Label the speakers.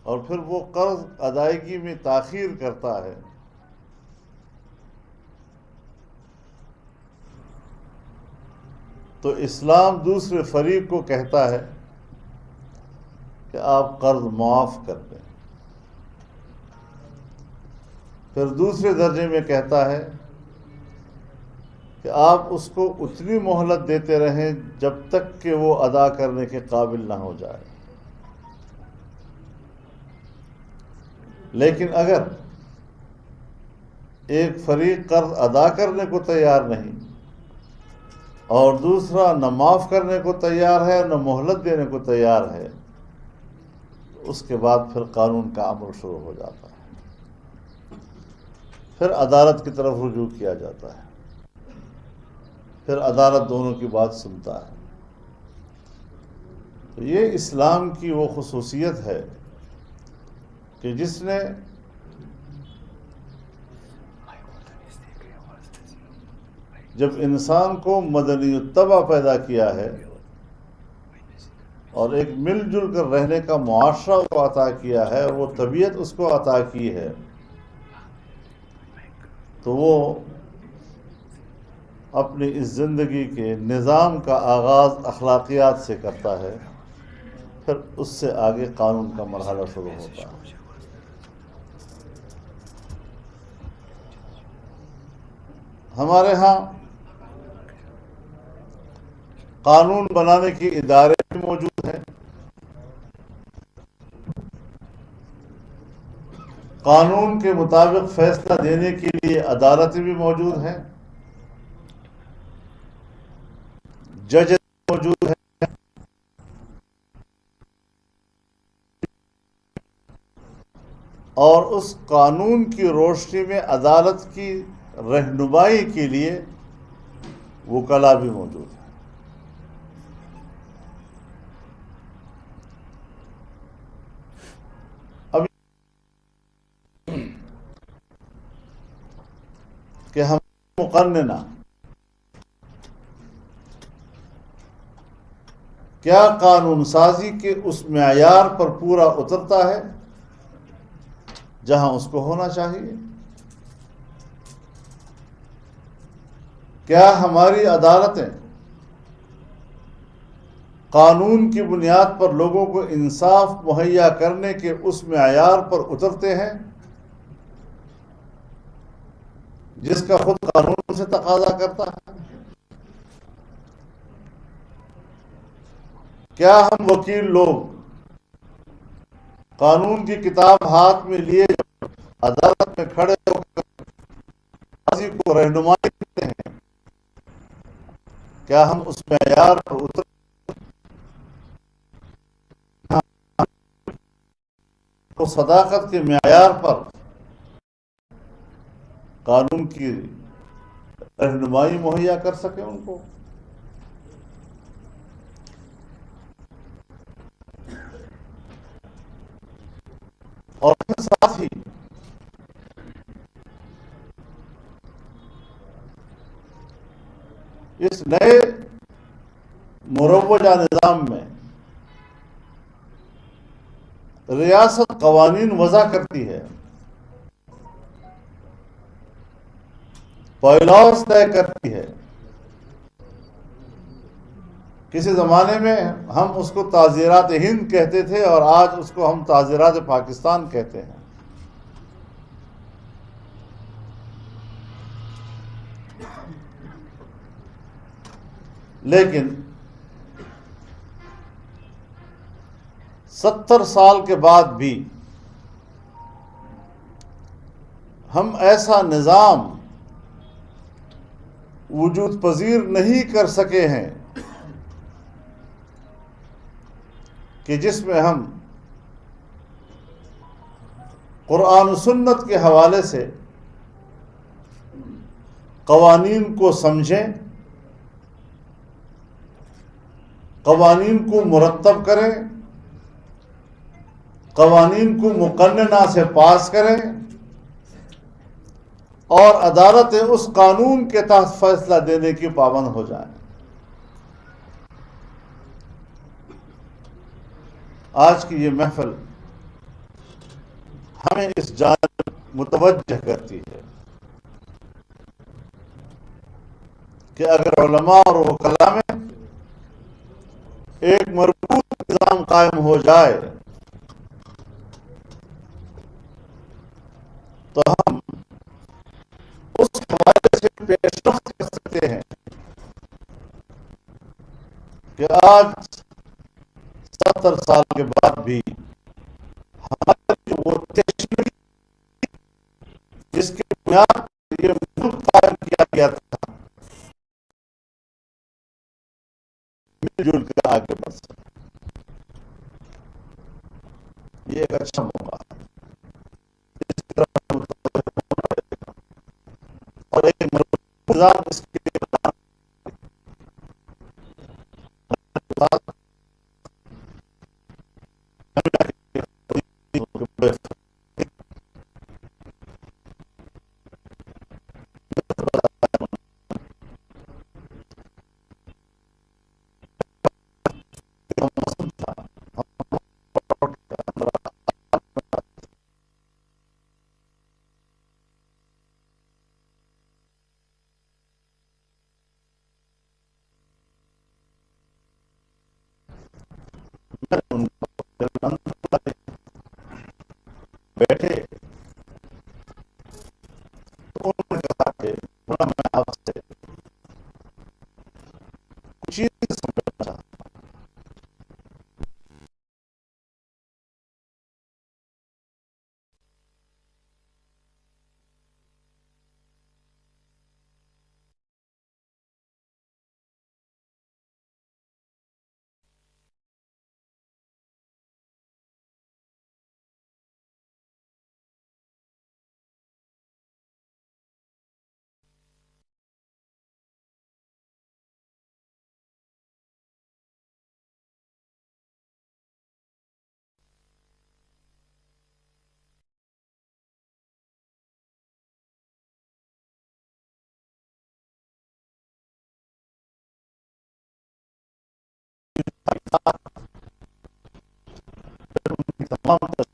Speaker 1: اور پھر وہ قرض ادائیگی میں تاخیر کرتا ہے، تو اسلام دوسرے فریق کو کہتا ہے کہ آپ قرض معاف کر دیں۔ پھر دوسرے درجے میں کہتا ہے کہ آپ اس کو اتنی مہلت دیتے رہیں جب تک کہ وہ ادا کرنے کے قابل نہ ہو جائے۔ لیکن اگر ایک فریق قرض ادا کرنے کو تیار نہیں اور دوسرا نہ معاف کرنے کو تیار ہے نہ مہلت دینے کو تیار ہے، اس کے بعد پھر قانون کا عمل شروع ہو جاتا ہے، پھر عدالت کی طرف رجوع کیا جاتا ہے، پھر عدالت دونوں کی بات سنتا ہے۔ تو یہ اسلام کی وہ خصوصیت ہے کہ جس نے جب انسان کو مدنی الطبع پیدا کیا ہے اور ایک مل جل کر رہنے کا معاشرہ کو عطا کیا ہے، وہ طبیعت اس کو عطا کی ہے، تو وہ اپنی اس زندگی کے نظام کا آغاز اخلاقیات سے کرتا ہے، پھر اس سے آگے قانون کا مرحلہ شروع ہوتا ہے۔ ہمارے ہاں قانون بنانے کے ادارے بھی موجود ہیں، قانون کے مطابق فیصلہ دینے کے لیے عدالتیں بھی موجود ہیں، جج موجود ہیں، اور اس قانون کی روشنی میں عدالت کی رہنمائی کے لیے وکلاء بھی موجود ہیں۔ اب کہ ہم مقننہ کیا قانون سازی کے اس معیار پر پورا اترتا ہے جہاں اس کو ہونا چاہیے؟ کیا ہماری عدالتیں قانون کی بنیاد پر لوگوں کو انصاف مہیا کرنے کے اس معیار پر اترتے ہیں جس کا خود قانون سے تقاضا کرتا ہے؟ کیا ہم وکیل لوگ قانون کی کتاب ہاتھ میں لیے عدالت میں کھڑے ہو کر قاضی کو رہنمائی دیتے ہیں، کیا ہم اس معیار پر اتر کو صداقت کے معیار پر قانون کی رہنمائی مہیا کر سکیں ان کو؟ اور پھر ساتھ ہی اس نئے مروجہ نظام میں ریاست قوانین وضع کرتی ہے، پائیلاز طے کرتی ہے۔ کسی زمانے میں ہم اس کو تعزیرات ہند کہتے تھے اور آج اس کو ہم تعزیرات پاکستان کہتے ہیں۔ لیکن 70 سال کے بعد بھی ہم ایسا نظام وجود پذیر نہیں کر سکے ہیں کہ جس میں ہم قرآن و سنت کے حوالے سے قوانین کو سمجھیں، قوانین کو مرتب کریں، قوانین کو مقننہ سے پاس کریں اور عدالتیں اس قانون کے تحت فیصلہ دینے کی پابند ہو جائیں۔ آج کی یہ محفل ہمیں اس جانب متوجہ کرتی ہے کہ اگر علماء اور وکلاء میں ایک مربوط نظام قائم ہو جائے تو ہم اس حوالے سے پیشرفت کر سکتے ہیں کہ آج 70 سال کے بعد بھی ہماری وہ تشریح جس کی بنیاد پر یہ ملک قائم کیا گیا تھا مل جل کر آگے بڑھ سکے. یہ ایک اچھا موقع ہے. اس طرح اور ایک نظام اس کے بیٹھے تو انہوں نے کہا کہ میں آپ سے کچھ چیز سمجھنا چاہتا ہوں. تمام